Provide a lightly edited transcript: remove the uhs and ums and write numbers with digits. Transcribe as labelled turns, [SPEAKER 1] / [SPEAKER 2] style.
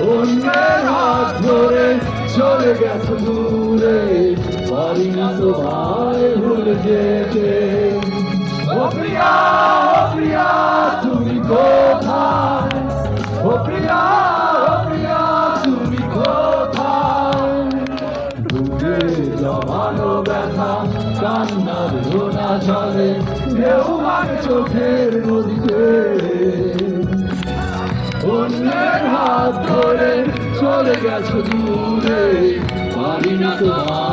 [SPEAKER 1] অন্যের হাত ধরে চলে গেছো দূরে, পারি না তোমায় ভুলে যেতে। ও প্রিয়া, ও প্রিয়া, তুমি কোথায়? ও প্রিয়া, ও প্রিয়া, তুমি কোথায়? বুকে জমানো ব্যথা, কান্নার রোনা ঝরে, ঢেউ মানে চোখের নদীতে। অন্যের হাত ধরে চলে গেছো দূরে, পারি না তোমায়